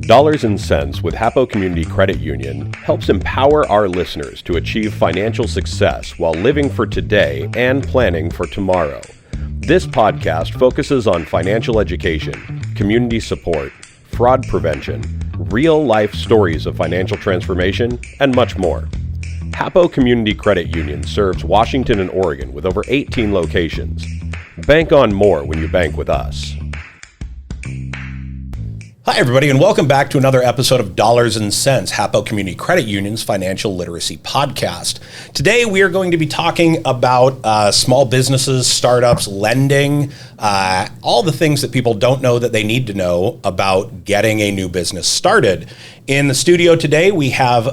Dollars and Cents with HAPO Community Credit Union helps empower our listeners to achieve financial success while living for today and planning for tomorrow. This podcast focuses on financial education, community support, fraud prevention, real-life stories of financial transformation, and much more. HAPO Community Credit Union serves Washington and Oregon with over 18 locations. Bank on more when you bank with us. Hi, everybody, and welcome back to another episode of Dollars and Cents, HAPO Community Credit Union's financial literacy podcast. Today, we are going to be talking about small businesses, startups, lending, all the things that people don't know that they need to know about getting a new business started. In the studio today, we have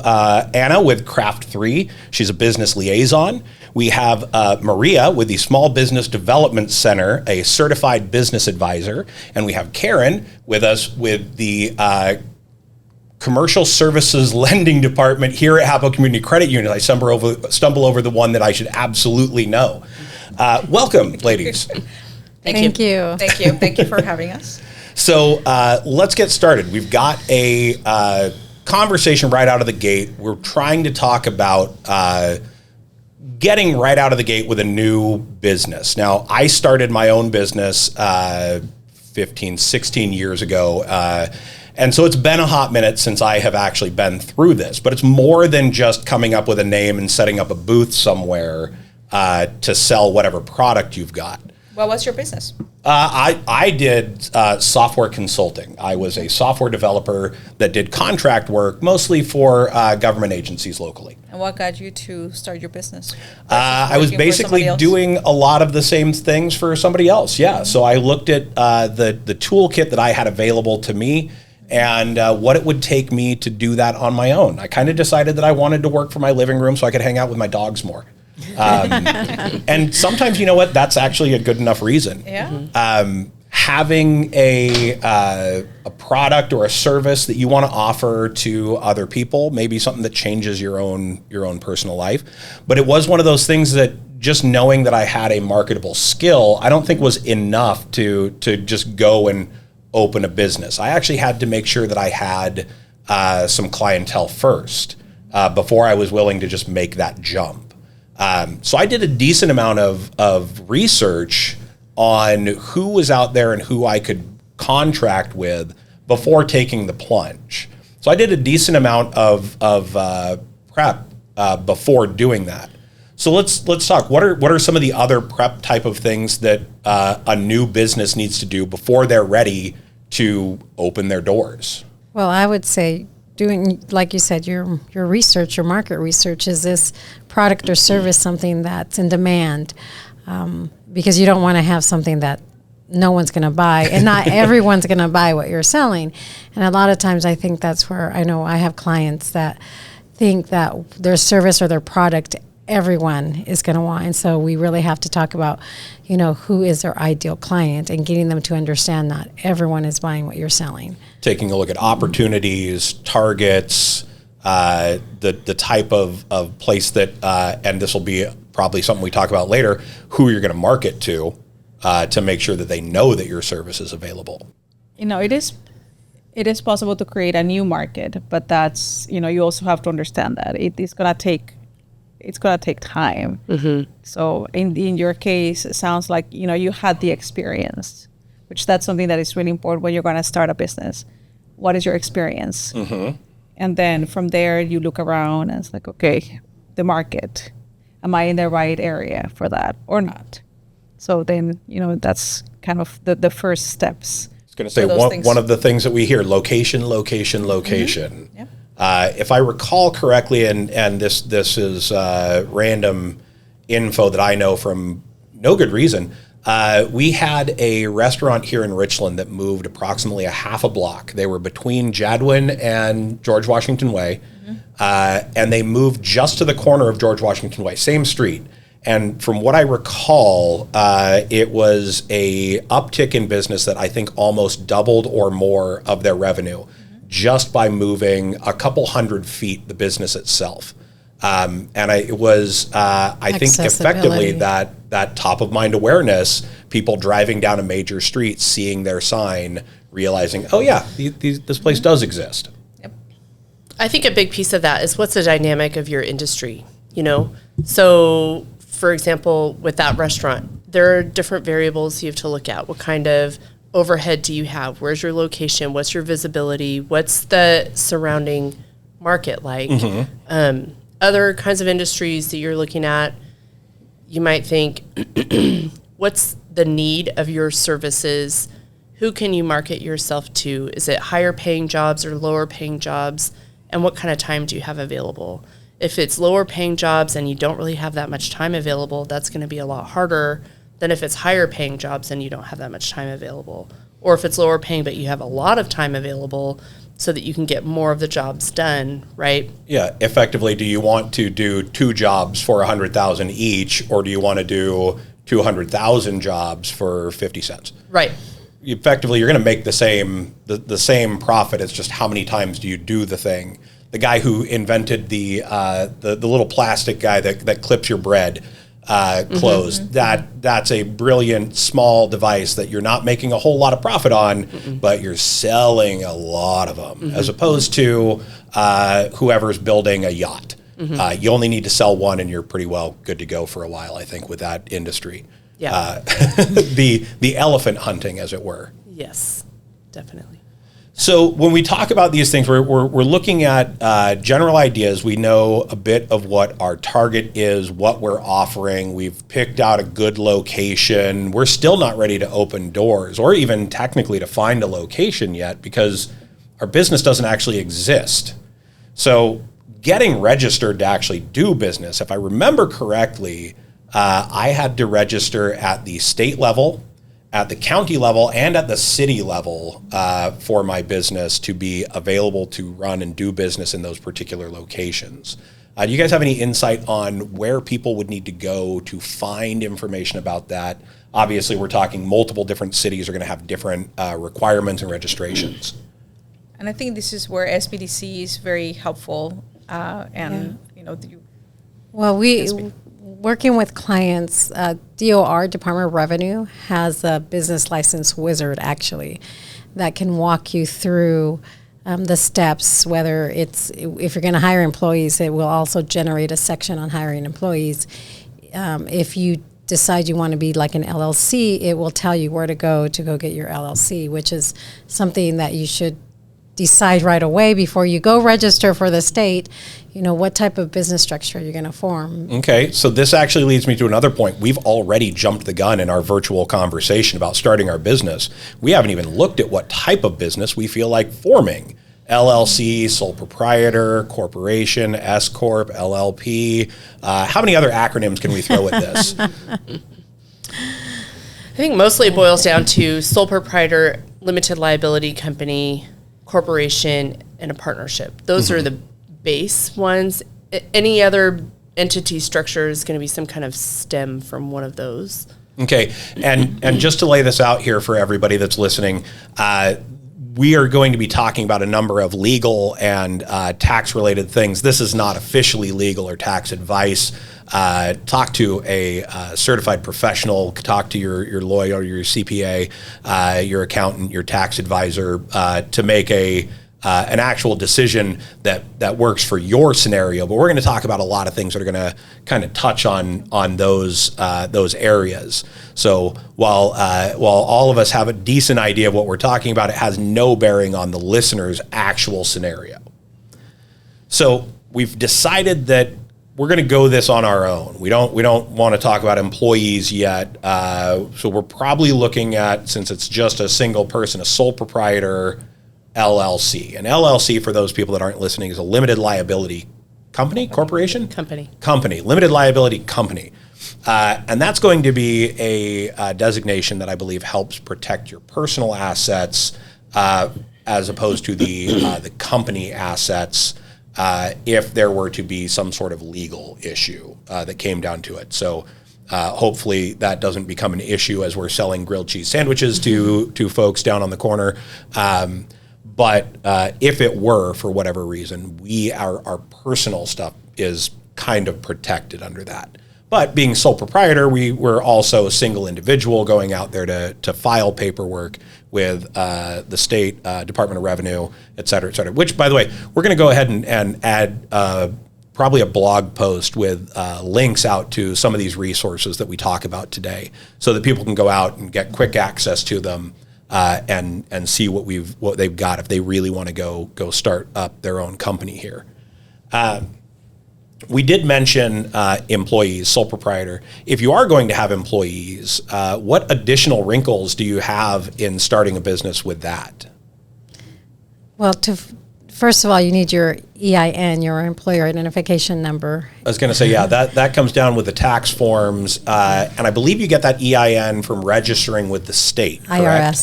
Anna with Craft 3. She's a business liaison. We have Maria with the Small Business Development Center, a certified business advisor. And we have Karyn with us with the Commercial Services Lending Department here at HAPO Community Credit Union. I stumble over the one that I should absolutely know. Welcome, ladies. Thank you. Thank you for having us. So let's get started. We've got a conversation right out of the gate. We're trying to talk about getting right out of the gate with a new business. Now, I started my own business 15, 16 years ago. And so it's been a hot minute since I have actually been through this. But it's more than just coming up with a name and setting up a booth somewhere to sell whatever product you've got. What was your business? I did software consulting. I was a software developer that did contract work, mostly for government agencies locally. And what got you to start your business? I was basically doing a lot of the same things for somebody else, yeah. Mm-hmm. So I looked at the toolkit that I had available to me and what it would take me to do that on my own. I kind of decided that I wanted to work from my living room so I could hang out with my dogs more. And sometimes, you know what, that's actually a good enough reason. Yeah. Having a product or a service that you want to offer to other people, maybe something that changes your own personal life. But it was one of those things that just knowing that I had a marketable skill, I don't think was enough to just go and open a business. I actually had to make sure that I had some clientele first before I was willing to just make that jump. So I did a decent amount of research on who was out there and who I could contract with before taking the plunge. So I did a decent amount of prep before doing that. So let's talk. What are some of the other prep type of things that a new business needs to do before they're ready to open their doors? Well, I would say doing, like you said, your research, your market research. Is this product or service something that's in demand? Because you don't want to have something that no one's going to buy, and not everyone's going to buy what you're selling. And a lot of times I think that's where I know I have clients that think that their service or their product everyone is going to want. And so we really have to talk about, who is their ideal client and getting them to understand that everyone is buying what you're selling. Taking a look at opportunities, targets, the type of place that, and this will be probably something we talk about later, who you're going to market to make sure that they know that your service is available. It is possible to create a new market, but that's, you also have to understand that it's going to take time. Mm-hmm. So in your case, it sounds like, you had the experience, which that's something that is really important when you're going to start a business. What is your experience? Mm-hmm. And then from there, you look around and it's like, okay, the market, am I in the right area for that or not? So then, that's kind of the first steps. I was going to say one of the things that we hear, location. Mm-hmm. Yeah. If I recall correctly, and this is random info that I know from no good reason, we had a restaurant here in Richland that moved approximately a half a block. They were between Jadwin and George Washington Way, and they moved just to the corner of George Washington Way, same street. And from what I recall, it was a uptick in business that I think almost doubled or more of their revenue just by moving a couple hundred feet the business itself. And it was, I think, effectively that top of mind awareness, people driving down a major street, seeing their sign, realizing, oh yeah, this place does exist. Yep. I think a big piece of that is what's the dynamic of your industry, you know? So, for example, with that restaurant, there are different variables you have to look at. What kind of overhead do you have? Where's your location? What's your visibility? What's the surrounding market like? Other kinds of industries that you're looking at, you might think, what's the need of your services? Who can you market yourself to? Is it higher paying jobs or lower paying jobs? And what kind of time do you have available? If it's lower paying jobs and you don't really have that much time available, that's going to be a lot harder than if it's higher paying jobs and you don't have that much time available. Or if it's lower paying but you have a lot of time available so that you can get more of the jobs done, right? Yeah, effectively, do you want to do 2 jobs for $100,000 each, or do you want to do 200,000 jobs for 50 cents? Right. Effectively, you're going to make the same profit. It's just how many times do you do the thing. The guy who invented the little plastic guy that clips your bread closed, that's a brilliant small device that you're not making a whole lot of profit on, but you're selling a lot of them, as opposed to whoever's building a yacht. You only need to sell one and you're pretty well good to go for a while, I think, with that industry. Yeah. The elephant hunting, as it were. Yes, definitely. So when we talk about these things, we're looking at general ideas. We know a bit of what our target is, what we're offering. We've picked out a good location. We're still not ready to open doors or even technically to find a location yet because our business doesn't actually exist. So getting registered to actually do business, if I remember correctly, I had to register at the state level, at the county level, and at the city level for my business to be available to run and do business in those particular locations. Do you guys have any insight on where people would need to go to find information about that? Obviously, we're talking multiple different cities are going to have different requirements and registrations. And I think this is where SBDC is very helpful. Working with clients, DOR, Department of Revenue, has a business license wizard, actually, that can walk you through the steps, whether it's, if you're going to hire employees, it will also generate a section on hiring employees. If you decide you want to be like an LLC, it will tell you where to go get your LLC, which is something that you should decide right away before you go register for the state, what type of business structure you're going to form. Okay, so this actually leads me to another point. We've already jumped the gun in our virtual conversation about starting our business. We haven't even looked at what type of business we feel like forming. LLC, sole proprietor, corporation, S Corp, LLP. How many other acronyms can we throw at this? I think mostly it boils down to sole proprietor, limited liability company, corporation, and a partnership. Those are the base ones. Any other entity structure is going to be some kind of stem from one of those. Okay, and just to lay this out here for everybody that's listening, we are going to be talking about a number of legal and tax-related things. This is not officially legal or tax advice. Talk to a certified professional, talk to your lawyer, your CPA, your accountant, your tax advisor to make an actual decision that works for your scenario. But we're going to talk about a lot of things that are going to kind of touch on those areas. So while all of us have a decent idea of what we're talking about, it has no bearing on the listener's actual scenario. So we've decided that we're going to go this on our own. We don't want to talk about employees yet. So we're probably looking at, since it's just a single person, a sole proprietor LLC. An LLC, for those people that aren't listening, is a limited liability company, corporation? Company, limited liability company. And that's going to be a designation that I believe helps protect your personal assets as opposed to the company assets if there were to be some sort of legal issue that came down to it. So hopefully that doesn't become an issue as we're selling grilled cheese sandwiches to folks down on the corner. But if it were, for whatever reason, our personal stuff is kind of protected under that. But being sole proprietor, we were also a single individual going out there to file paperwork with the state Department of Revenue, et cetera, which, by the way, we're going to go ahead and add probably a blog post with links out to some of these resources that we talk about today so that people can go out and get quick access to them and see what they've got if they really want to go start up their own company here. We did mention employees, sole proprietor. If you are going to have employees, what additional wrinkles do you have in starting a business with that? Well, first of all, you need your EIN, your employer identification number. I was going to say, yeah, that comes down with the tax forms, and I believe you get that EIN from registering with the state, correct?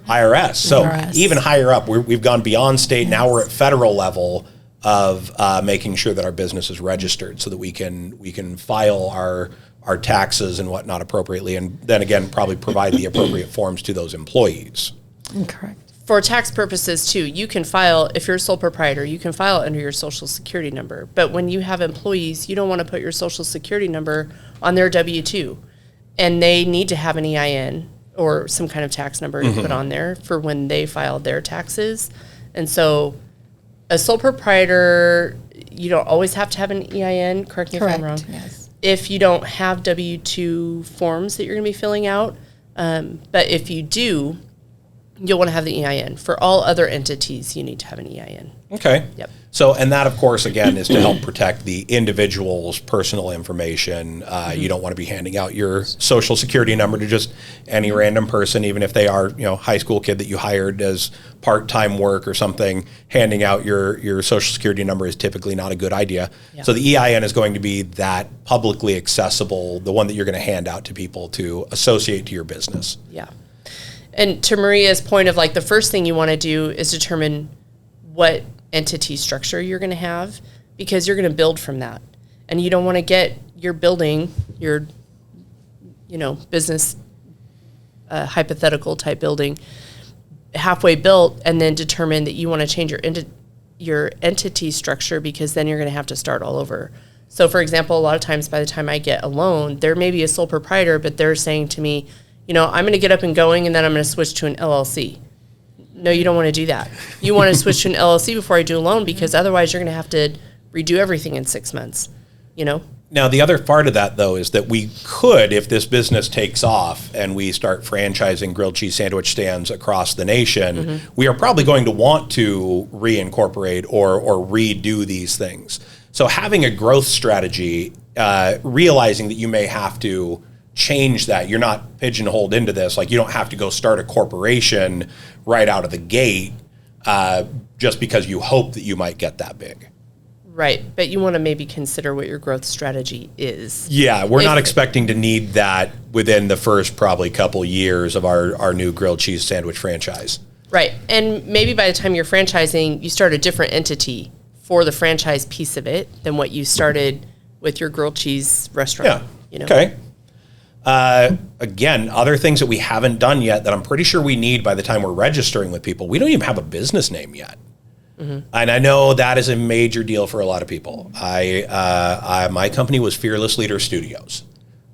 IRS. So IRS. Even higher up, we've gone beyond state. Now we're at federal level of making sure that our business is registered so that we can file our taxes and whatnot appropriately, and then again probably provide the appropriate forms to those employees. Correct. For tax purposes too, you can file, if you're a sole proprietor, you can file under your social security number. But when you have employees, you don't want to put your social security number on their W-2. And they need to have an EIN or some kind of tax number to put on there for when they file their taxes. And so a sole proprietor, you don't always have to have an EIN, correct me if I'm wrong. Yes. If you don't have W-2 forms that you're going to be filling out. But if you do, you'll want to have the EIN. For all other entities, you need to have an EIN. Okay. Yep. So, and that, of course, again, is to help protect the individual's personal information. You don't want to be handing out your social security number to just any random person, even if they are, high school kid that you hired as part-time work or something. Handing out your social security number is typically not a good idea. Yeah. So the EIN is going to be that publicly accessible, the one that you're going to hand out to people to associate to your business. Yeah. And to Maria's point of the first thing you want to do is determine what entity structure you're going to have, because you're going to build from that. And you don't want to get your building, your, business, hypothetical type building halfway built and then determine that you want to change your entity structure, because then you're going to have to start all over. So for example, a lot of times by the time I get a loan, there may be a sole proprietor, but they're saying to me, I'm going to get up and going, and then I'm going to switch to an LLC. No, you don't want to do that. You want to switch to an LLC before I do a loan, because otherwise you're going to have to redo everything in 6 months, Now, the other part of that, though, is that we could, if this business takes off and we start franchising grilled cheese sandwich stands across the nation, we are probably going to want to reincorporate or redo these things. So having a growth strategy, realizing that you may have to change that. You're not pigeonholed into this. You don't have to go start a corporation right out of the gate just because you hope that you might get that big. Right, but you want to maybe consider what your growth strategy is. Yeah, we're not expecting to need that within the first probably couple years of our new grilled cheese sandwich franchise. Right, and maybe by the time you're franchising, you start a different entity for the franchise piece of it than what you started with your grilled cheese restaurant. Yeah, okay. Again, other things that we haven't done yet that I'm pretty sure we need by the time we're registering with people. We don't even have a business name yet. And I know that is a major deal for a lot of people. My company was Fearless Leader Studios.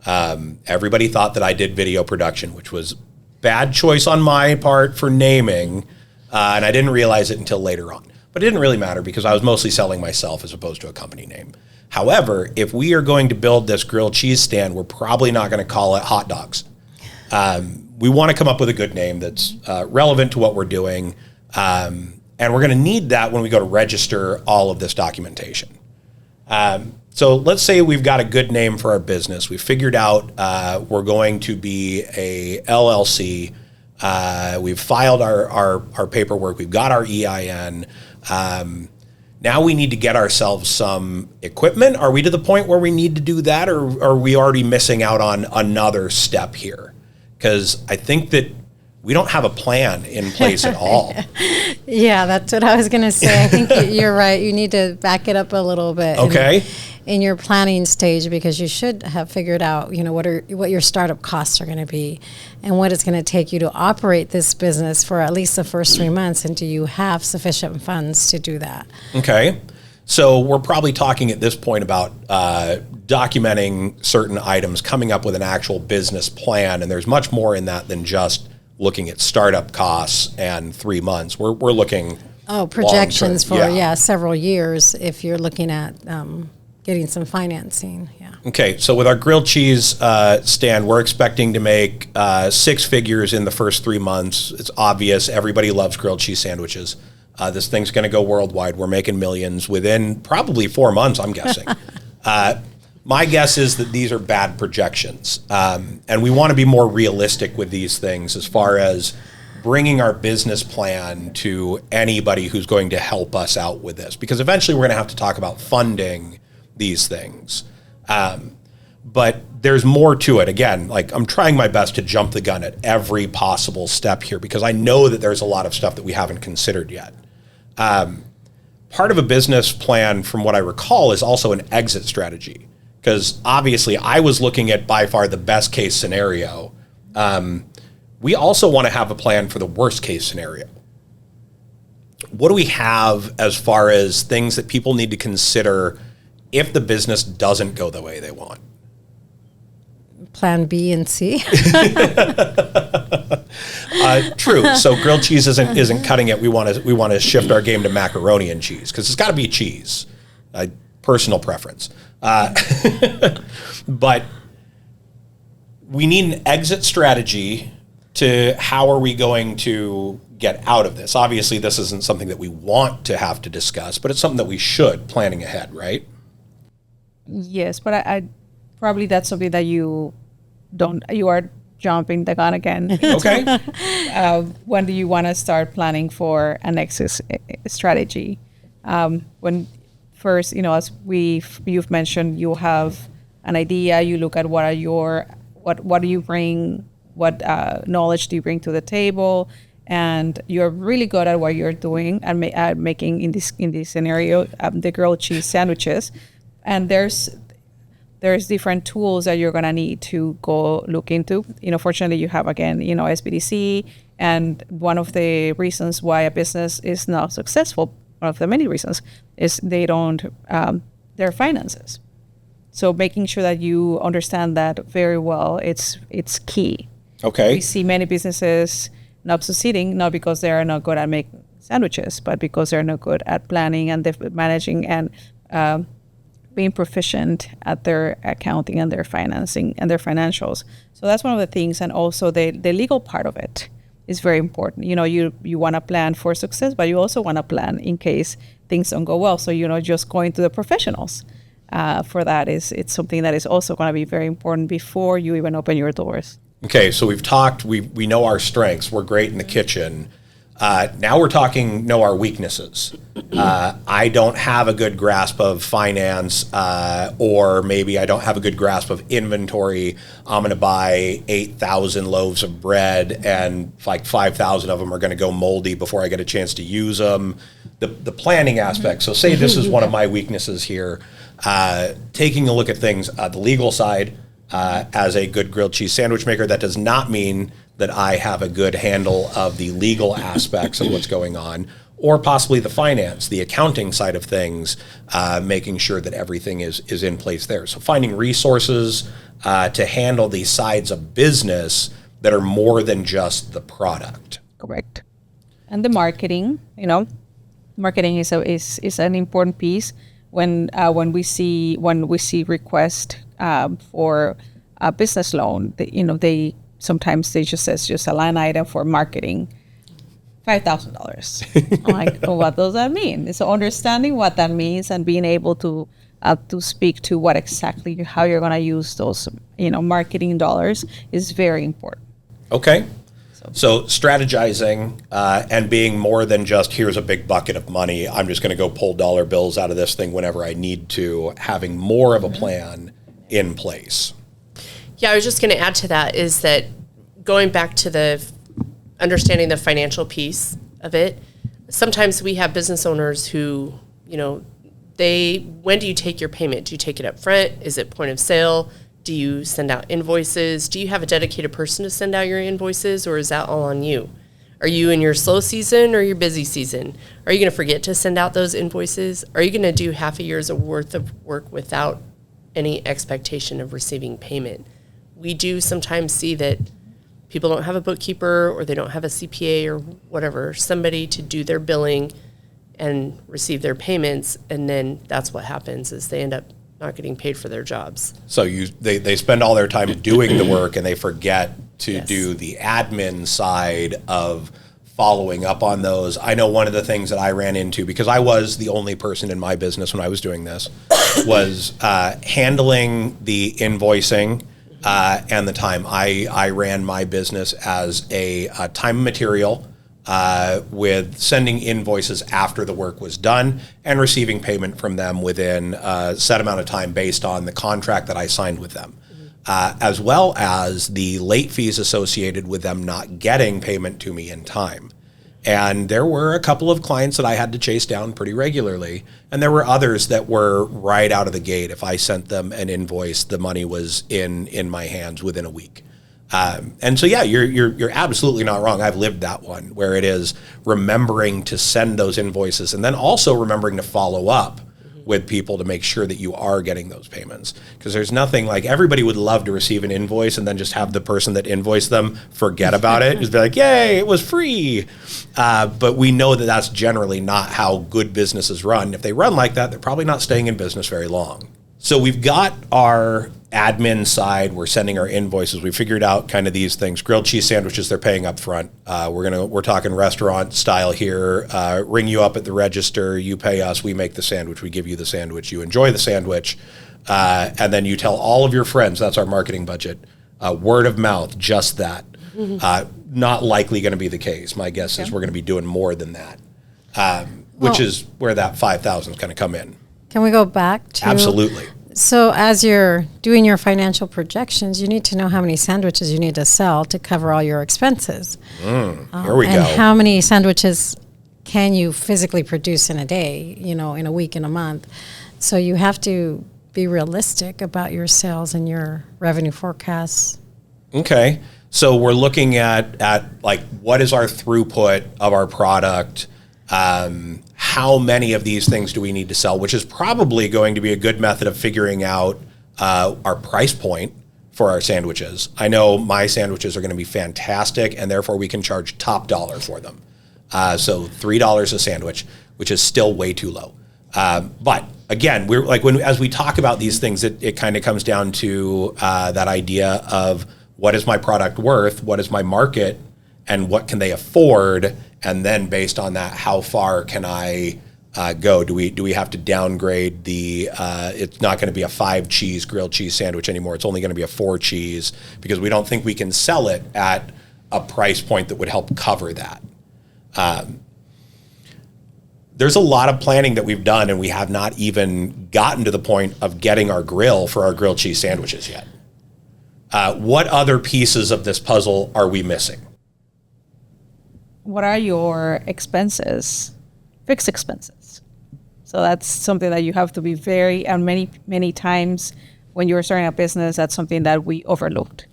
Everybody thought that I did video production, which was bad choice on my part for naming. And I didn't realize it until later on. But it didn't really matter because I was mostly selling myself as opposed to a company name. However, if we are going to build this grilled cheese stand, we're probably not going to call it hot dogs. We want to come up with a good name that's relevant to what we're doing. And we're going to need that when we go to register all of this documentation. So let's say we've got a good name for our business. We've figured out we're going to be a LLC. We've filed our paperwork. We've got our EIN. Now we need to get ourselves some equipment. Are we to the point where we need to do that, or are we already missing out on another step here? Because I think that we don't have a plan in place at all. Yeah, that's what I was going to say. I think you're right. You need to back it up a little bit. Okay. In your planning stage, because you should have figured out, what your startup costs are going to be and what it's going to take you to operate this business for at least the first 3 months. And do you have sufficient funds to do that? Okay. So we're probably talking at this point about documenting certain items, coming up with an actual business plan, and there's much more in that than just looking at startup costs and 3 months. We're looking projections for long-term. several years if you're looking at getting some financing. Yeah. Okay, so with our grilled cheese stand, we're expecting to make 6 figures in the first 3 months. It's obvious everybody loves grilled cheese sandwiches. This thing's going to go worldwide. We're making millions within probably 4 months, I'm guessing. My guess is that these are bad projections, and we want to be more realistic with these things as far as bringing our business plan to anybody who's going to help us out with this, because eventually we're going to have to talk about funding these things. But there's more to it. Again, like, I'm trying my best to jump the gun at every possible step here because I know that there's a lot of stuff that we haven't considered yet. Part of a business plan, from what I recall, is also an exit strategy, because obviously I was looking at by far the best case scenario. We also want to have a plan for the worst case scenario. What do we have as far as things that people need to consider if the business doesn't go the way they want? Plan B and C. True. So grilled cheese isn't cutting it. We want to shift our game to macaroni and cheese, because it's got to be cheese. Personal preference. But we need an exit strategy to how are we going to get out of this. Obviously, this isn't something that we want to have to discuss, but it's something that we should, planning ahead, right? Yes, but I probably that's something that you are jumping the gun again. Okay. When do you want to start planning for an exit strategy? When first, as you've mentioned, you have an idea, you look at what do you bring, what knowledge do you bring to the table, and you're really good at what you're doing and making in this scenario the grilled cheese sandwiches. And there's different tools that you're gonna need to go look into. Fortunately, you have again, SBDC, and one of the reasons why a business is not successful, one of the many reasons, is they don't their finances. So making sure that you understand that very well, it's key. Okay. We see many businesses not succeeding, not because they are not good at making sandwiches, but because they're not good at planning and managing and being proficient at their accounting and their financing and their financials. So that's one of the things. And also the legal part of it is very important. You want to plan for success, but you also want to plan in case things don't go well. So, just going to the professionals for that it's something that is also going to be very important before you even open your doors. Okay, so we've talked, we know our strengths, we're great in the kitchen. Now we're talking know our weaknesses. I don't have a good grasp of finance, or maybe I don't have a good grasp of inventory. I'm going to buy 8,000 loaves of bread, and like 5,000 of them are going to go moldy before I get a chance to use them. The planning aspect. So say this is one of my weaknesses here. Taking a look at things, the legal side. As a good grilled cheese sandwich maker, that does not mean that I have a good handle of the legal aspects of what's going on, or possibly the finance, the accounting side of things, making sure that everything is in place there. So finding resources to handle these sides of business that are more than just the product. Correct. And the marketing, marketing is an important piece. When we see requests for a business loan, they sometimes they just says just a line item for marketing, $5,000. I'm like, what does that mean? So understanding what that means and being able to speak to what exactly how you're going to use those marketing dollars is very important. Okay. So strategizing and being more than just here's a big bucket of money, I'm just going to go pull dollar bills out of this thing whenever I need to, having more of a plan in place. Yeah, I was just going to add to that is that going back to the understanding the financial piece of it, sometimes we have business owners who, when do you take your payment? Do you take it up front? Is it point of sale? Do you send out invoices? Do you have a dedicated person to send out your invoices, or is that all on you? Are you in your slow season or your busy season? Are you going to forget to send out those invoices? Are you going to do half a year's worth of work without any expectation of receiving payment? We do sometimes see that people don't have a bookkeeper or they don't have a CPA or whatever, somebody to do their billing and receive their payments, and then that's what happens is they end up not getting paid for their jobs. So they spend all their time doing the work and they forget to Yes. do the admin side of following up on those. I know one of the things that I ran into, because I was the only person in my business when I was doing this, was handling the invoicing and the time. I ran my business as a time and material with sending invoices after the work was done and receiving payment from them within a set amount of time based on the contract that I signed with them. As well as the late fees associated with them not getting payment to me in time. And there were a couple of clients that I had to chase down pretty regularly, and there were others that were right out of the gate. If I sent them an invoice, the money was in my hands within a week. And so, yeah, you're absolutely not wrong. I've lived that one where it is remembering to send those invoices and then also remembering to follow up with people to make sure that you are getting those payments. Because there's nothing like, everybody would love to receive an invoice and then just have the person that invoiced them forget about it. Just be like, yay, it was free. But we know that that's generally not how good businesses run. If they run like that, they're probably not staying in business very long. So we've got our admin side. We're sending our invoices. We figured out kind of these things. Grilled cheese sandwiches, they're paying up front. We're talking restaurant style here. Ring you up at the register. You pay us. We make the sandwich. We give you the sandwich. You enjoy the sandwich. And then you tell all of your friends. That's our marketing budget. Word of mouth, just that. Not likely going to be the case. My guess is we're going to be doing more than that, which is where that 5,000 is going to come in. Can we go back to? Absolutely. So as you're doing your financial projections, you need to know how many sandwiches you need to sell to cover all your expenses. Here we go. And how many sandwiches can you physically produce in a day, in a week, in a month? So you have to be realistic about your sales and your revenue forecasts. Okay. So we're looking at like, what is our throughput of our product? How many of these things do we need to sell, which is probably going to be a good method of figuring out our price point for our sandwiches. I know my sandwiches are going to be fantastic, and therefore we can charge top dollar for them. So $3 a sandwich, which is still way too low. But again, we're like, as we talk about these things, it kind of comes down to that idea of what is my product worth, what is my market, and what can they afford, and then based on that, how far can I go? Do we have to downgrade the? It's not going to be a 5 cheese grilled cheese sandwich anymore. It's only going to be a 4 cheese because we don't think we can sell it at a price point that would help cover that. There's a lot of planning that we've done, and we have not even gotten to the point of getting our grill for our grilled cheese sandwiches yet. What other pieces of this puzzle are we missing? What are your expenses, fixed expenses? So that's something that you have to be and many times when you're starting a business, that's something that we overlooked.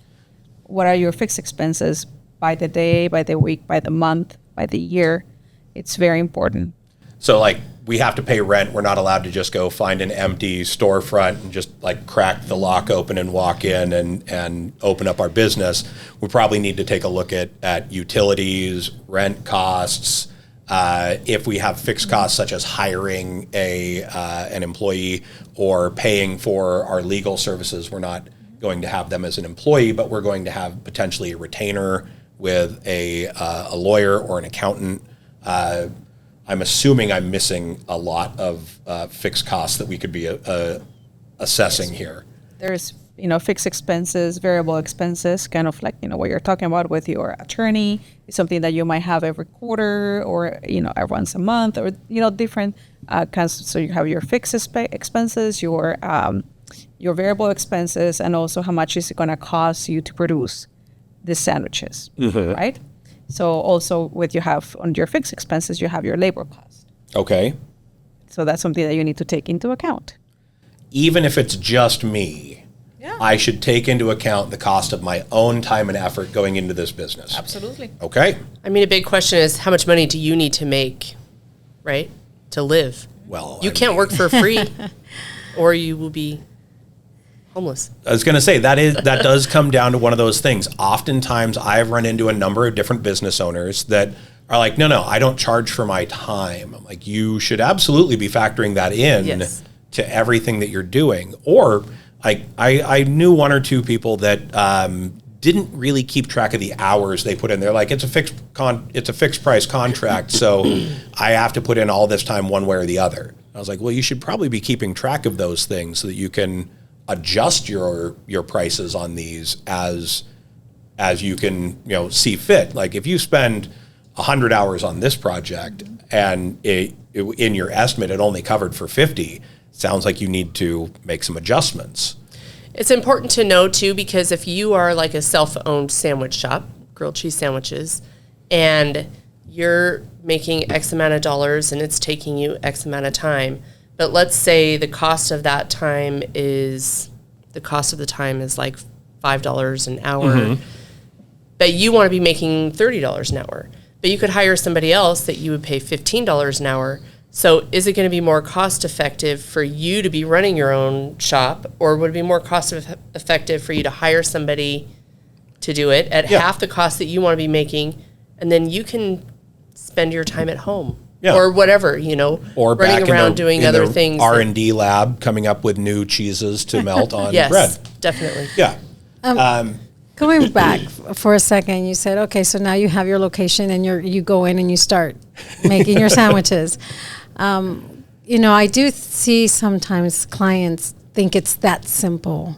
What are your fixed expenses by the day, by the week, by the month, by the year? It's very important. So like, we have to pay rent. We're not allowed to just go find an empty storefront and just like crack the lock open and walk in and open up our business. We probably need to take a look at utilities, rent costs. If we have fixed costs such as hiring an employee or paying for our legal services, we're not going to have them as an employee, but we're going to have potentially a retainer with a lawyer or an accountant. I'm assuming I'm missing a lot of fixed costs that we could be assessing here. There's, fixed expenses, variable expenses, kind of like, what you're talking about with your attorney. It's something that you might have every quarter or, every once a month or, different kinds. So you have your fixed expenses, your variable expenses, and also how much is it going to cost you to produce the sandwiches, right? So also on your fixed expenses, you have your labor cost. Okay. So that's something that you need to take into account. Even if it's just me, Yeah. I should take into account the cost of my own time and effort going into this business. Absolutely. Okay. I mean, a big question is how much money do you need to make, right, to live? Well, You can't work for free or you will be homeless. I was going to say that does come down to one of those things. Oftentimes I've run into a number of different business owners that are like, no, I don't charge for my time. I'm like, you should absolutely be factoring that in Yes. to everything that you're doing. Or I knew one or two people that didn't really keep track of the hours they put in. They're like, it's a fixed price contract, so I have to put in all this time one way or the other. I was like, well, you should probably be keeping track of those things so that you can adjust your prices on these as you can see fit. Like if you spend 100 hours on this project and in your estimate it only covered for 50, sounds like you need to make some adjustments. It's important to know, too, because if you are like a self-owned sandwich shop, grilled cheese sandwiches, and you're making X amount of dollars and it's taking you X amount of time, but let's say the cost of the time is like $5 an hour, but you want to be making $30 an hour, but you could hire somebody else that you would pay $15 an hour. So is it going to be more cost effective for you to be running your own shop, or would it be more cost effective for you to hire somebody to do it at half the cost that you want to be making, and then you can spend your time at home or whatever, or running around doing other things. R&D lab coming up with new cheeses to melt on yes, bread. Definitely. Yeah. Going back for a second, you said, okay, so now you have your location and you go in and you start making your sandwiches. I do see sometimes clients think it's that simple,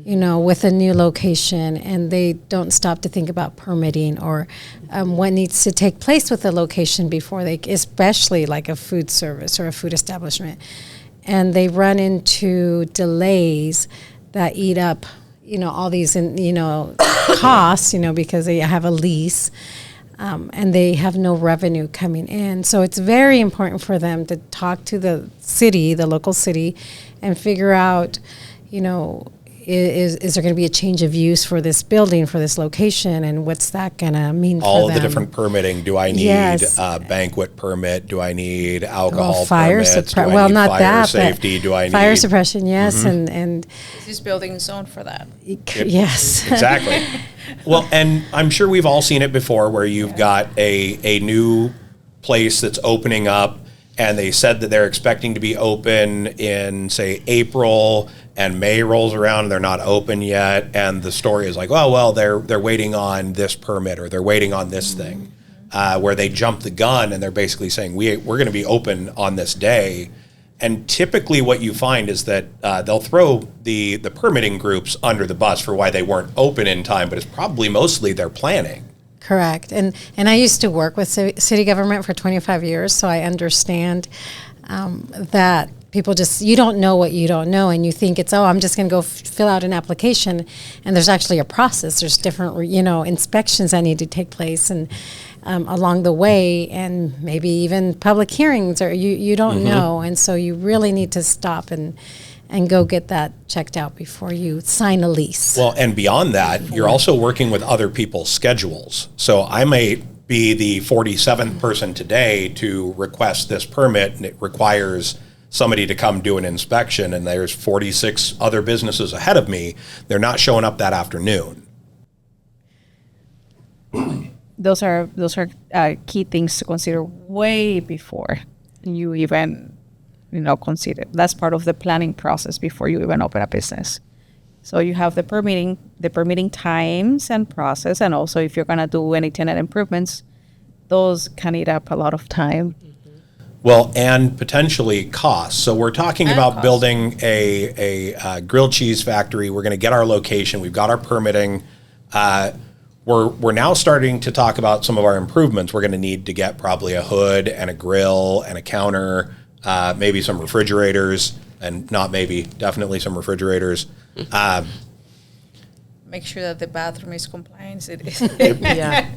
with a new location, and they don't stop to think about permitting or what needs to take place with the location before especially like a food service or a food establishment. And they run into delays that eat up, all these, costs, because they have a lease. And they have no revenue coming in. So it's very important for them to talk to the local city, and figure out, is there going to be a change of use for this building, for this location, and what's that going to mean for them? All of the different permitting. Do I need a banquet permit? Do I need alcohol permits? Do I need fire safety? Do I need fire suppression? Yes, and Is this building zoned for that? yes, exactly. Well, and I'm sure we've all seen it before, where you've got a new place that's opening up, and they said that they're expecting to be open in, say, April, and May rolls around and they're not open yet, and the story is like, oh, well, they're waiting on this permit, or they're waiting on this thing, where they jump the gun and they're basically saying, we're going to be open on this day. And typically what you find is that they'll throw the permitting groups under the bus for why they weren't open in time, but it's probably mostly their planning. correct. And I used to work with city government for 25 years, so I understand that people you don't know what you don't know, and you think it's, I'm just going to go fill out an application, and there's actually a process. There's different, inspections that need to take place, and along the way, and maybe even public hearings, or you don't know, and so you really need to stop and go get that checked out before you sign a lease. Well, and beyond that, you're also working with other people's schedules. So I may be the 47th person today to request this permit, and it requires somebody to come do an inspection, and there's 46 other businesses ahead of me. They're not showing up that afternoon. Those are key things to consider way before you even consider. That's part of the planning process before you even open a business. So you have the permitting times and process, and also if you're going to do any tenant improvements, those can eat up a lot of time. Well, and potentially costs. So we're talking about building a grilled cheese factory. We're going to get our location. We've got our permitting. We're now starting to talk about some of our improvements. We're going to need to get probably a hood and a grill and a counter, maybe some refrigerators, and not maybe, definitely some refrigerators. Make sure that the bathroom is compliant. Yeah.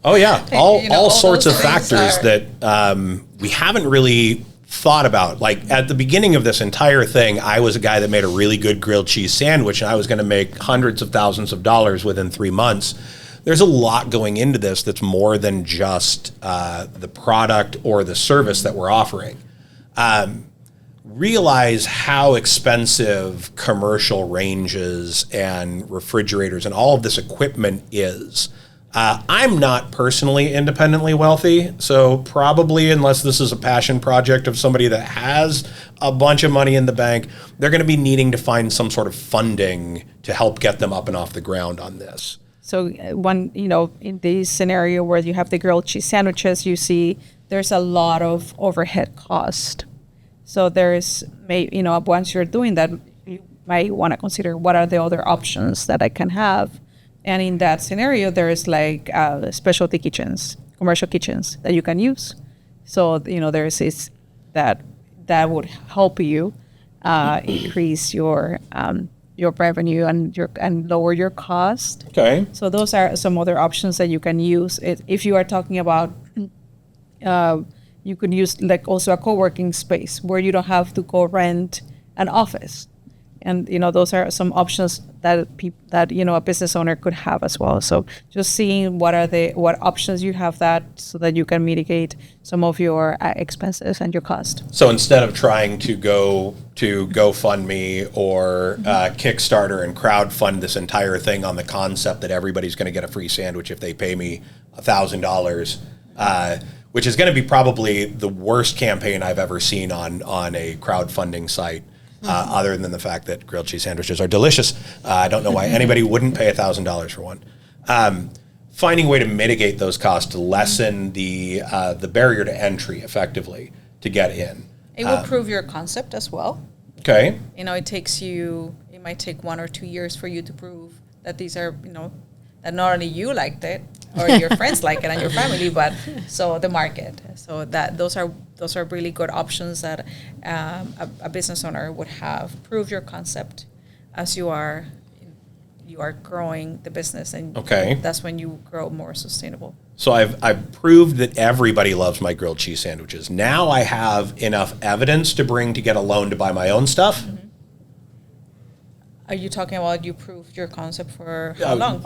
Oh yeah, all all sorts of those things factors that we haven't really thought about, like at the beginning of this entire thing, I was a guy that made a really good grilled cheese sandwich, and I was going to make hundreds of thousands of dollars within 3 months. There's a lot going into this that's more than just the product or the service that we're offering. Realize how expensive commercial ranges and refrigerators and all of this equipment is. I'm not personally independently wealthy, so probably unless this is a passion project of somebody that has a bunch of money in the bank, they're going to be needing to find some sort of funding to help get them up and off the ground on this. So in this scenario where you have the grilled cheese sandwiches, you see there's a lot of overhead cost. So there's, once you're doing that, you might want to consider what are the other options that I can have. And in that scenario, there's like specialty kitchens, commercial kitchens that you can use. So, there's this that would help you increase your revenue and lower your cost. Okay. So those are some other options that you can use. If you are talking about, you could use like also a co-working space where you don't have to go rent an office. And, those are some options that a business owner could have as well. So just seeing what options you have so that you can mitigate some of your expenses and your cost. So instead of trying to go to GoFundMe or Kickstarter and crowdfund this entire thing on the concept that everybody's going to get a free sandwich if they pay me $1,000, which is going to be probably the worst campaign I've ever seen on a crowdfunding site. Other than the fact that grilled cheese sandwiches are delicious. I don't know why anybody wouldn't pay $1,000 for one. Finding a way to mitigate those costs to lessen the barrier to entry effectively to get in. It will prove your concept as well. Okay. It might take 1 or 2 years for you to prove that these are, that not only you liked it or your friends like it and your family, but so the market. So that those are really good options that a business owner would have. Prove your concept as you are growing the business, and that's when you grow more sustainable. So I've proved that everybody loves my grilled cheese sandwiches. Now I have enough evidence to bring to get a loan to buy my own stuff. Mm-hmm. Are you talking about you proved your concept for how long?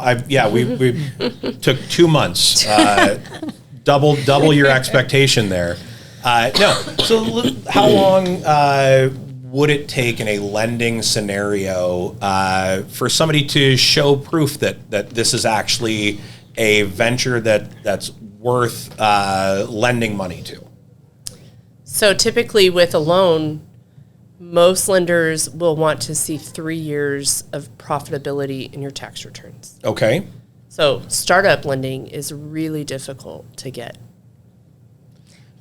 We took 2 months. Double your expectation there. No. So how long would it take in a lending scenario for somebody to show proof that this is actually a venture that's worth lending money to? So typically with a loan, most lenders will want to see 3 years of profitability in your tax returns. Okay. So startup lending is really difficult to get.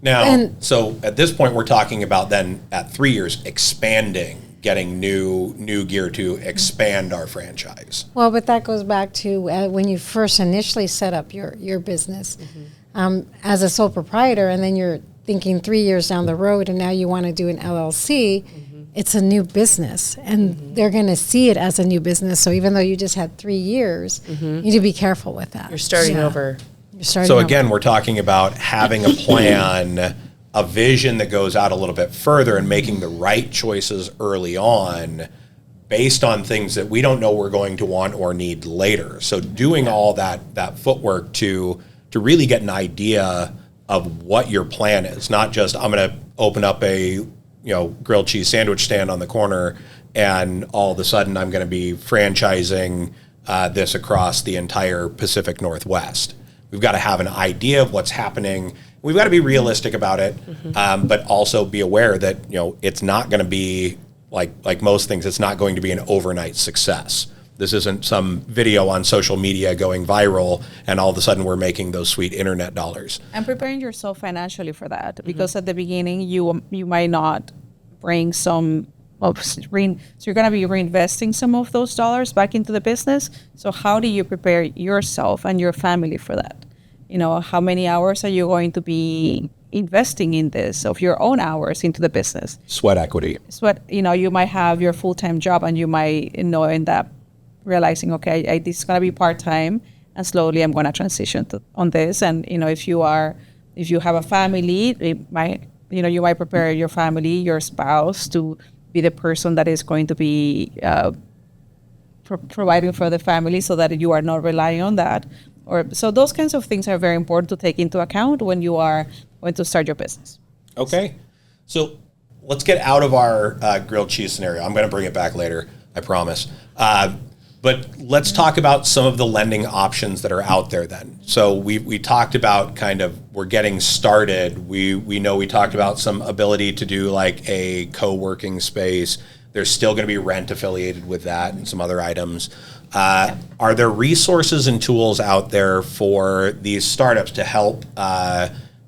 Now, so at this point, we're talking about then at 3 years expanding, getting new gear to expand our franchise. Well, but that goes back to when you first initially set up your business as a sole proprietor, and then you're thinking 3 years down the road, and now you want to do an LLC. It's a new business, and they're going to see it as a new business. So even though you just had 3 years, you need to be careful with that. You're starting over. So again, we're talking about having a plan, a vision that goes out a little bit further, and making the right choices early on based on things that we don't know we're going to want or need later. So doing all that footwork to really get an idea of what your plan is, not just I'm going to open up a grilled cheese sandwich stand on the corner and all of a sudden I'm going to be franchising this across the entire Pacific Northwest. We've got to have an idea of what's happening. We've got to be realistic about it, but also be aware that it's not going to be like most things. It's not going to be an overnight success. This isn't some video on social media going viral, and all of a sudden we're making those sweet internet dollars. And preparing yourself financially for that, because at the beginning you might not bring some. So you're going to be reinvesting some of those dollars back into the business. So how do you prepare yourself and your family for that? How many hours are you going to be investing in this of your own hours into the business? Sweat equity. You might have your full-time job, and you might end up realizing, okay, this is going to be part-time, and slowly I'm going to transition on this. And if you have a family, you might prepare your family, your spouse to be the person that is going to be providing for the family, so that you are not relying on that. So those kinds of things are very important to take into account when you are going to start your business. Okay. So let's get out of our grilled cheese scenario. I'm going to bring it back later, I promise. But let's talk about some of the lending options that are out there then. So we talked about kind of, we're getting started. We know we talked about some ability to do like a co-working space. There's still going to be rent affiliated with that and some other items. Are there resources and tools out there for these startups to help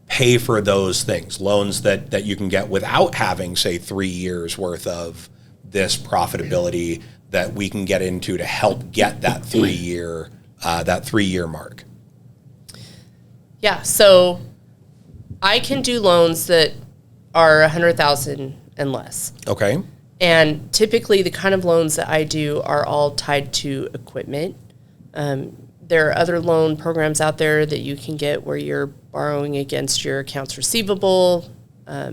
pay for those things, loans that you can get without having, say, 3 years worth of this profitability that we can get into to help get that 3 year mark? Yeah, so I can do loans that are $100,000 and less. Okay. And typically the kind of loans that I do are all tied to equipment. There are other loan programs out there that you can get where you're borrowing against your accounts receivable,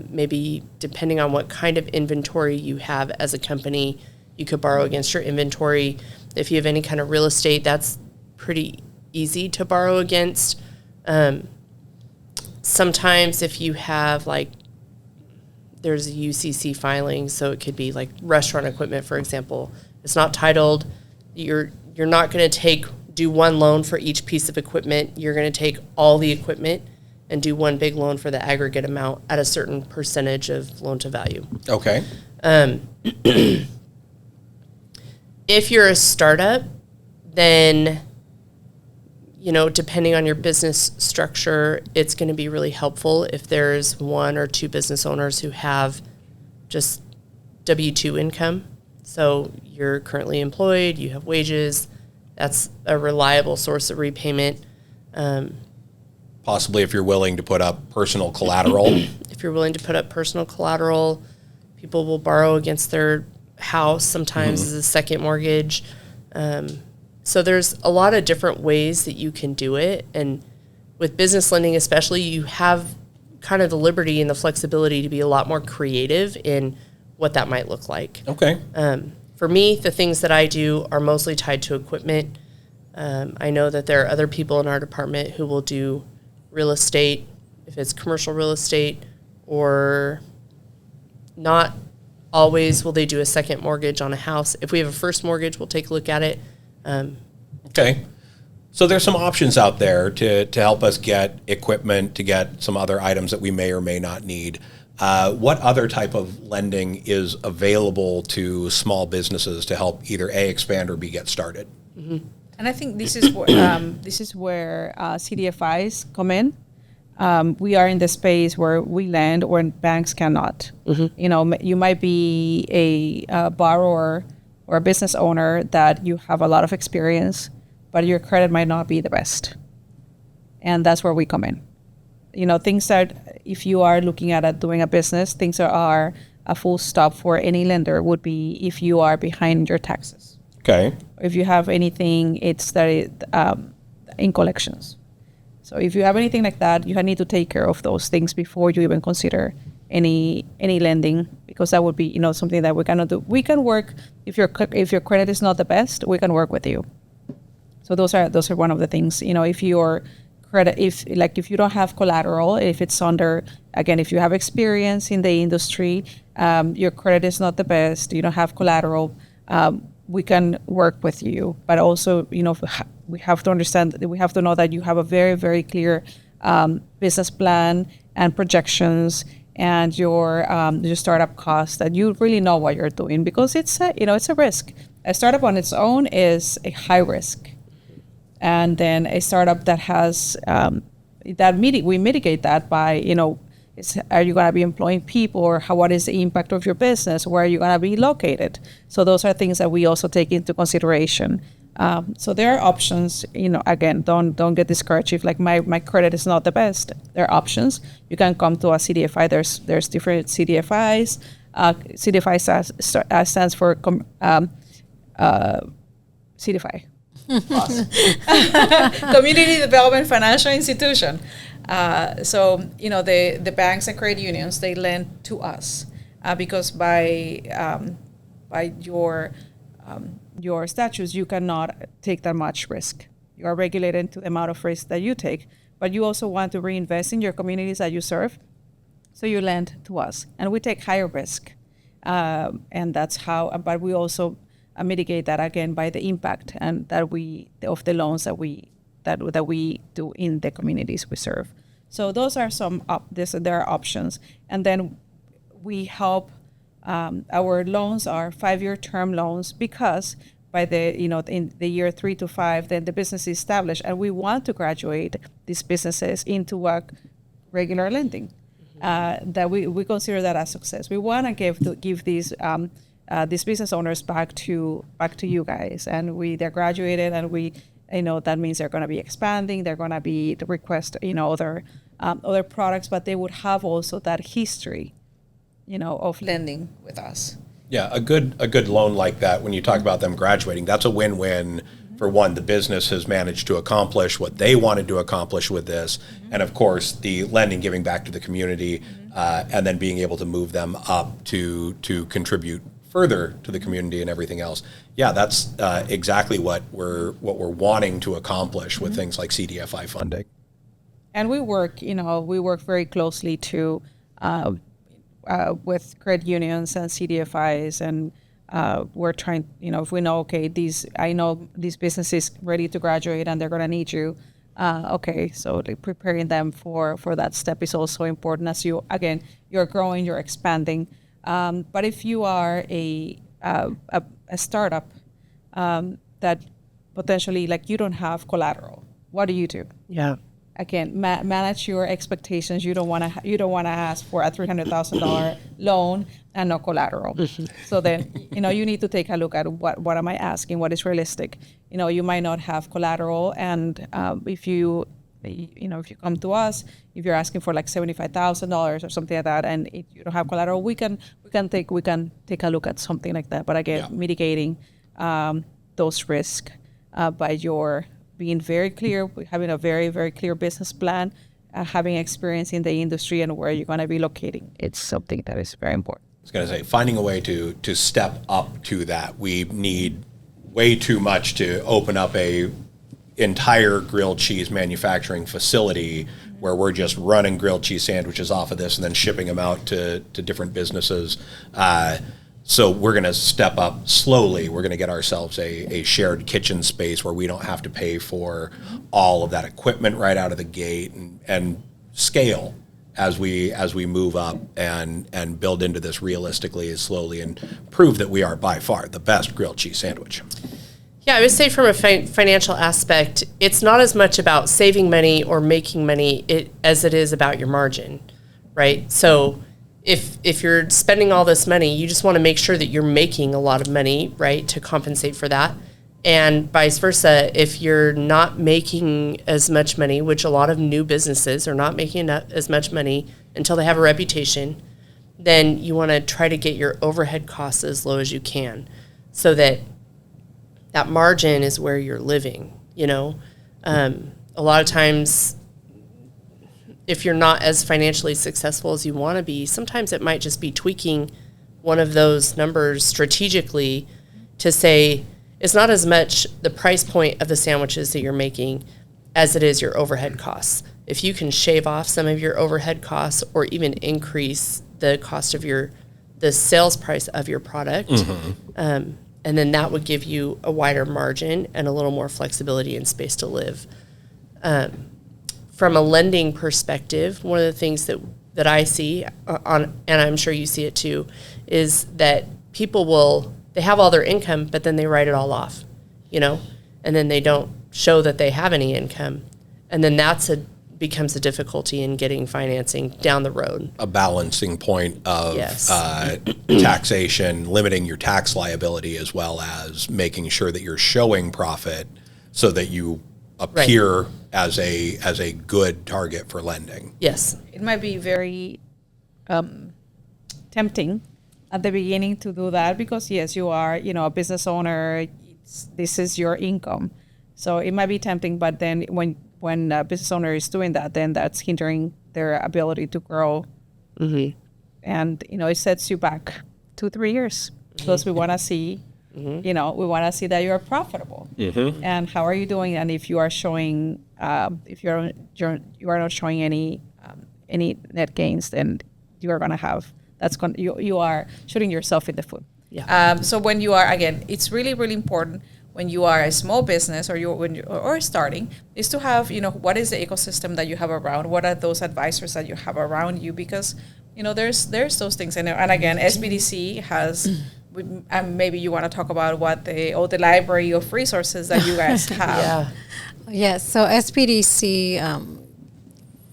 maybe depending on what kind of inventory you have as a company, you could borrow against your inventory. If you have any kind of real estate, that's pretty easy to borrow against. Sometimes if you have there's a UCC filing, so it could be like restaurant equipment, for example. It's not titled. You're not going to do one loan for each piece of equipment. You're going to take all the equipment and do one big loan for the aggregate amount at a certain percentage of loan to value. Okay. If you're a startup, then, depending on your business structure, it's going to be really helpful if there's one or two business owners who have just W-2 income. So you're currently employed, you have wages. That's a reliable source of repayment. Possibly if you're willing to put up personal collateral. If you're willing to put up personal collateral, people will borrow against their house, sometimes as a second mortgage. So there's a lot of different ways that you can do it. And with business lending especially, you have kind of the liberty and the flexibility to be a lot more creative in what that might look like. Okay. For me, the things that I do are mostly tied to equipment. I know that there are other people in our department who will do real estate, if it's commercial real estate, or not always will they do a second mortgage on a house. If we have a first mortgage, we'll take a look at it. Okay. So there's some options out there to help us get equipment, to get some other items that we may or may not need. What other type of lending is available to small businesses to help either A, expand, or B, get started? Mm-hmm. And I think this is where CDFIs come in. We are in the space where we lend when banks cannot. Mm-hmm. You might be a borrower or a business owner that you have a lot of experience, but your credit might not be the best. And that's where we come in. Things that if you are looking at doing a business, things that are a full stop for any lender would be if you are behind your taxes. Okay. If you have anything, it's that in collections. So if you have anything like that, you need to take care of those things before you even consider any lending, because that would be something that we cannot do. We can work if your credit is not the best, we can work with you. So those are one of the things. If your credit, if you don't have collateral, if it's if you have experience in the industry, your credit is not the best, you don't have collateral, we can work with you. But also, we have to understand that we have to know that you have a very, very clear business plan and projections and your startup costs, that you really know what you're doing, because it's a risk. A startup on its own is a high risk. And then a startup that has we mitigate that by are you going to be employing people, or what is the impact of your business? Where are you going to be located? So those are things that we also take into consideration. So there are options. Again, don't get discouraged if my credit is not the best. There are options. You can come to a CDFI. There's different CDFIs. CDFI stands for CDFI. Community Development Financial Institution. So the banks and credit unions, they lend to us because by your statutes, you cannot take that much risk. You are regulated to the amount of risk that you take, but you also want to reinvest in your communities that you serve. So you lend to us, and we take higher risk, and that's how. But we also mitigate that again by the impact and that of the loans that we do in the communities we serve. So those are there are options, and then we help. Our loans are 5-year term loans because by in the year 3 to 5, then the business is established, and we want to graduate these businesses into a regular lending. That we consider that a success. We want to give these business owners back to you guys, and they're graduated, and that means they're going to be expanding. They're going to be to request other products, but they would have also that history, of lending with us. Yeah, a good loan like that, when you talk about them graduating, that's a win-win. For one, the business has managed to accomplish what they wanted to accomplish with this, and of course, the lending giving back to the community, and then being able to move them up to contribute further to the community and everything else. Yeah, that's exactly what we're wanting to accomplish with things like CDFI funding. And we work very closely to with credit unions and CDFIs, and we're trying, if we know, okay, I know these businesses ready to graduate and they're going to need you. Okay, so preparing them for that step is also important as you're growing, you're expanding. But if you are a startup that potentially you don't have collateral, what do? Yeah. Again, manage your expectations. You don't want to ask for a $300,000 loan and no collateral. So then, you need to take a look at what am I asking? What is realistic? You might not have collateral, and if you come to us, if you're asking for $75,000 or something like that, and you don't have collateral, we can take a look at something like that. But again, mitigating those risks by your being very clear, having a very, very clear business plan, having experience in the industry and where you're going to be locating. It's something that is very important. I was going to say, finding a way to step up to that. We need way too much to open up a entire grilled cheese manufacturing facility where we're just running grilled cheese sandwiches off of this and then shipping them out to different businesses. So we're going to step up slowly. We're going to get ourselves a shared kitchen space where we don't have to pay for all of that equipment right out of the gate, and scale as we move up and build into this realistically slowly and prove that we are by far the best grilled cheese sandwich. Yeah, I would say from a financial aspect, it's not as much about saving money or making money as it is about your margin, right? So if you're spending all this money, you just want to make sure that you're making a lot of money, right, to compensate for that. And vice versa, if you're not making as much money, which a lot of new businesses are not making as much money until they have a reputation, then you want to try to get your overhead costs as low as you can so that margin is where you're living, A lot of times, if you're not as financially successful as you want to be, sometimes it might just be tweaking one of those numbers strategically to say it's not as much the price point of the sandwiches that you're making as it is your overhead costs. If you can shave off some of your overhead costs or even increase the cost of the sales price of your product, and then that would give you a wider margin and a little more flexibility and space to live. From a lending perspective, one of the things that I see, and I'm sure you see it too, is that people they have all their income, but then they write it all off, and then they don't show that they have any income. And then becomes a difficulty in getting financing down the road. A balancing point of taxation, limiting your tax liability, as well as making sure that you're showing profit so that you appear as a good target for lending. Yes. It might be very tempting at the beginning to do that because, yes, you are, a business owner. This is your income. So it might be tempting, but then when when a business owner is doing that, then that's hindering their ability to grow. And, it sets you back 2-3 years because we want to see, we want to see that you're profitable. And how are you doing? And if you are showing, if you are not showing any net gains, then you are going to have, you are shooting yourself in the foot. So when you are, again, it's really, really important when you are a small business or starting, is to have, what is the ecosystem that you have around? What are those advisors that you have around you? Because, there's those things. And again, SBDC has, maybe you want to talk about what the library of resources that you guys have. Yes, so SBDC,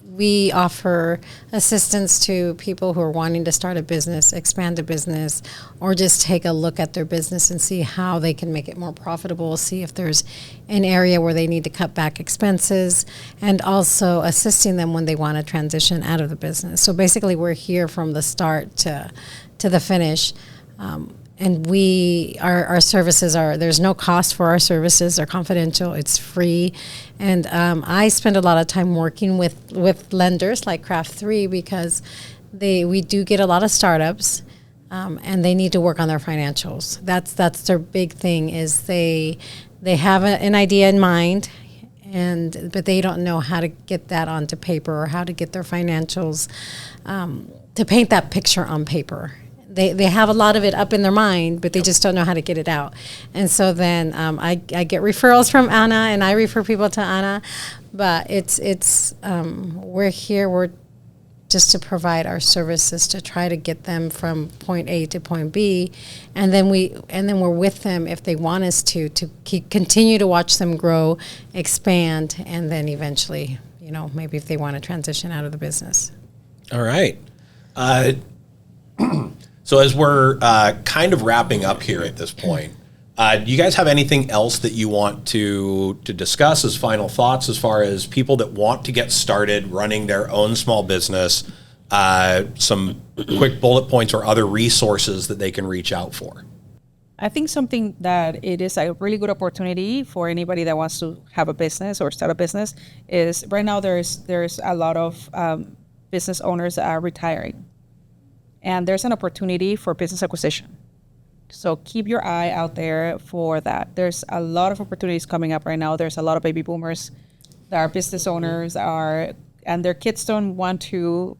we offer assistance to people who are wanting to start a business, expand a business, or just take a look at their business and see how they can make it more profitable, see if there's an area where they need to cut back expenses, and also assisting them when they want to transition out of the business. So basically, we're here from the start to the finish. And our services there's no cost for our services. They're confidential. It's free. And I spend a lot of time working with lenders like Craft 3 because we do get a lot of startups and they need to work on their financials. That's their big thing is they have an idea in mind, but they don't know how to get that onto paper or how to get their financials to paint that picture on paper. They have a lot of it up in their mind, but they just don't know how to get it out. And so then I get referrals from Anna, and I refer people to Anna. But we're here. We're just to provide our services to try to get them from point A to point B, and then we're with them if they want us to continue to watch them grow, expand, and then eventually, maybe if they want to transition out of the business. All right. So as we're kind of wrapping up here at this point, do you guys have anything else that you want to discuss as final thoughts as far as people that want to get started running their own small business, some quick bullet points or other resources that they can reach out for? I think something that it is a really good opportunity for anybody that wants to have a business or start a business is right now there's a lot of business owners that are retiring. And there's an opportunity for business acquisition. So keep your eye out there for that. There's a lot of opportunities coming up right now. There's a lot of baby boomers that are business owners and their kids don't want to,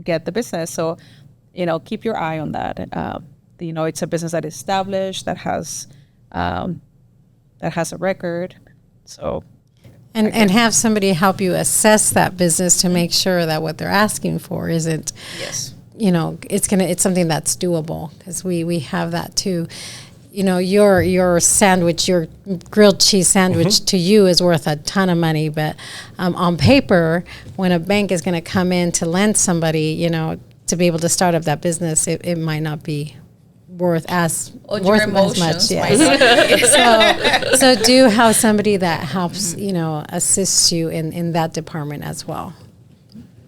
get the business. So, keep your eye on that. It's a business that is established, that has a record. So. And have somebody help you assess that business to make sure that what they're asking for isn't. Yes. It's something that's doable because we have that too. Your sandwich, your grilled cheese sandwich to you is worth a ton of money, but on paper, when a bank is going to come in to lend somebody, to be able to start up that business, it might not be worth as much. Yes. So do have somebody that helps, assists you in that department as well.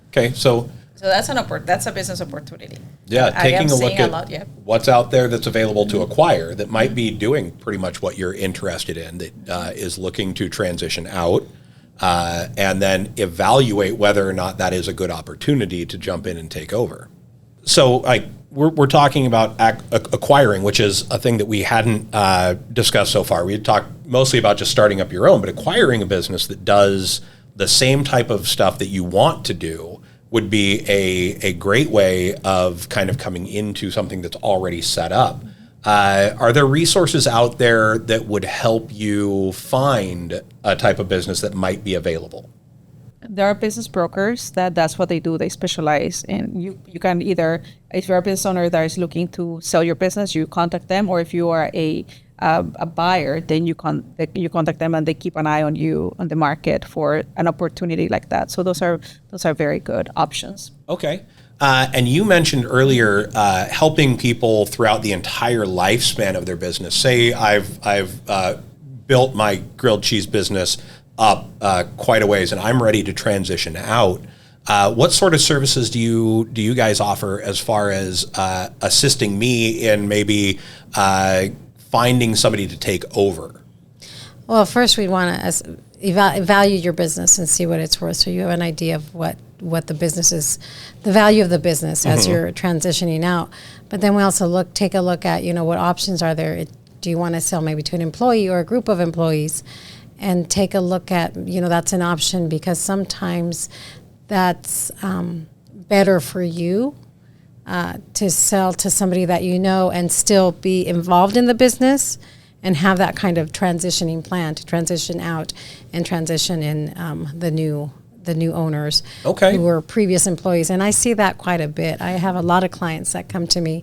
Okay, so that's a business opportunity. Yeah, taking a look at what's out there that's available to acquire that might be doing pretty much what you're interested in, that is looking to transition out, and then evaluate whether or not that is a good opportunity to jump in and take over. So we're talking about acquiring, which is a thing that we hadn't discussed so far. We had talked mostly about just starting up your own, but acquiring a business that does the same type of stuff that you want to do would be a great way of kind of coming into something that's already set up. Are there resources out there that would help you find a type of business that might be available? There are business brokers that's what they do. They specialize in you can either, if you're a business owner that is looking to sell your business, you contact them, or if you are a buyer, then you contact them and they keep an eye on you on the market for an opportunity like that. So those are very good options. Okay. And you mentioned earlier helping people throughout the entire lifespan of their business. Say I've built my grilled cheese business up quite a ways and I'm ready to transition out. What sort of services do you guys offer as far as assisting me in maybe finding somebody to take over? Well, first we'd want to, value your business and see what it's worth, so you have an idea of what the business is, the value of the business as you're transitioning out. But then we also take a look at, what options are there. Do you want to sell maybe to an employee or a group of employees? And take a look at, that's an option, because sometimes that's better for you to sell to somebody that you know and still be involved in the business and have that kind of transitioning plan to transition out and transition in the new owners who were previous employees. And I see that quite a bit. I have a lot of clients that come to me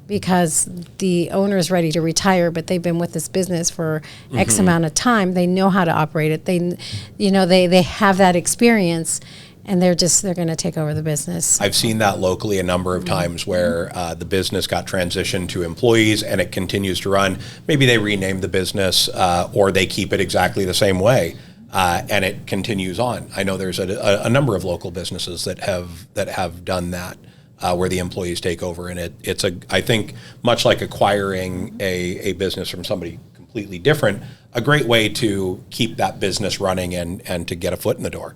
because the owner is ready to retire, but they've been with this business for X amount of time. They know how to operate it. They have that experience, and they're going to take over the business. I've seen that locally a number of times where the business got transitioned to employees and it continues to run. Maybe they rename the business or they keep it exactly the same way and it continues on. I know there's a number of local businesses that have done that. Where the employees take over, and it's I think much like acquiring a business from somebody completely different, a great way to keep that business running and to get a foot in the door.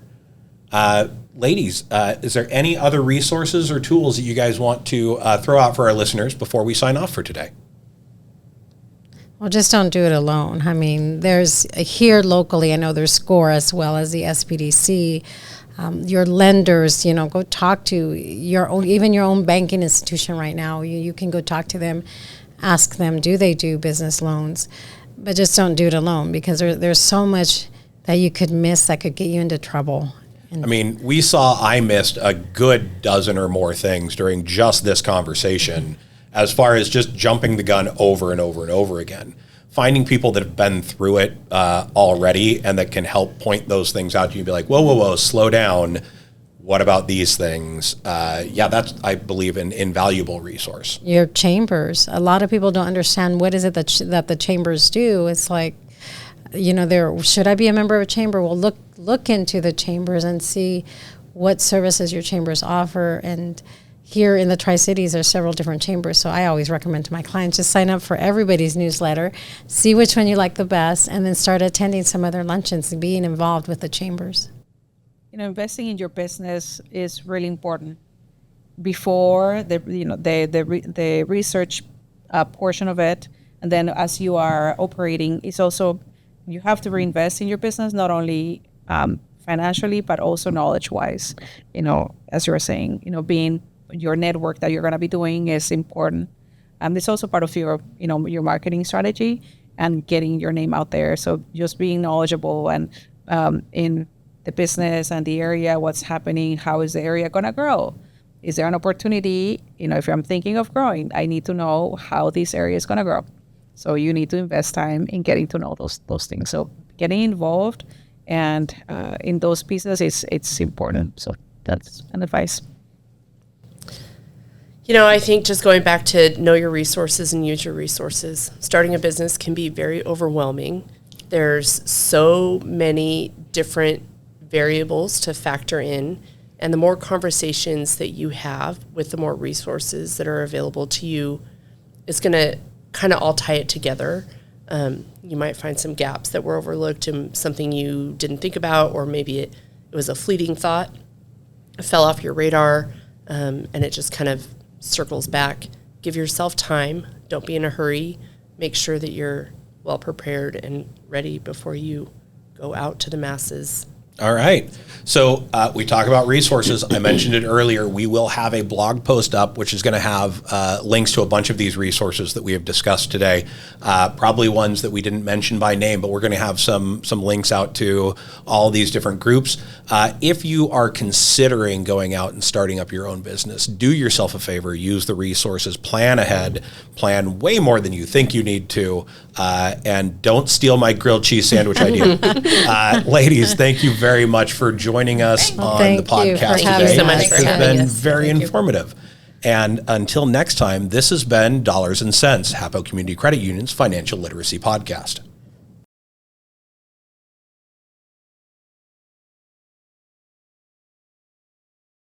Ladies, is there any other resources or tools that you guys want to throw out for our listeners before we sign off for today? Well, just don't do it alone. I mean, there's here locally, I know there's SCORE as well as the SBDC. Your lenders, go talk to your own banking institution right now. You can go talk to them, ask them, do they do business loans? But just don't do it alone, because there's so much that you could miss that could get you into trouble. I missed a good dozen or more things during just this conversation as far as just jumping the gun over and over and over again. Finding people that have been through it already and that can help point those things out to you and be like, whoa, slow down. What about these things? That's, I believe, an invaluable resource. Your chambers. A lot of people don't understand what is it that the chambers do. It's like, should I be a member of a chamber? Well, look into the chambers and see what services your chambers offer. And here in the Tri-Cities, there's several different chambers, so I always recommend to my clients, just sign up for everybody's newsletter, see which one you like the best, and then start attending some other luncheons and being involved with the chambers. Investing in your business is really important. Before the research portion of it, and then as you are operating, it's also, you have to reinvest in your business, not only financially, but also knowledge-wise. As you were saying, being your network that you're going to be doing is important. It's also part of your marketing strategy and getting your name out there. So just being knowledgeable and in the business and the area, what's happening, how is the area going to grow? Is there an opportunity? If I'm thinking of growing, I need to know how this area is going to grow. So you need to invest time in getting to know those things. So getting involved and in those pieces, it's important. So that's an advice. I think just going back to know your resources and use your resources. Starting a business can be very overwhelming. There's so many different variables to factor in, and the more conversations that you have with the more resources that are available to you is going to kind of all tie it together. You might find some gaps that were overlooked and something you didn't think about, or maybe it was a fleeting thought, it fell off your radar, and it just kind of circles back. Give yourself time. Don't be in a hurry. Make sure that you're well prepared and ready before you go out to the masses. All right. So we talk about resources. I mentioned it earlier. We will have a blog post up, which is going to have links to a bunch of these resources that we have discussed today. Probably ones that we didn't mention by name, but we're going to have some links out to all these different groups. If you are considering going out and starting up your own business, do yourself a favor. Use the resources. Plan ahead. Plan way more than you think you need to. And don't steal my grilled cheese sandwich idea. Ladies, thank you very much for joining us on the podcast today. Thank you so much for It's having been us. very informative. And until next time, this has been Dollars and Cents, HAPO Community Credit Union's Financial Literacy Podcast.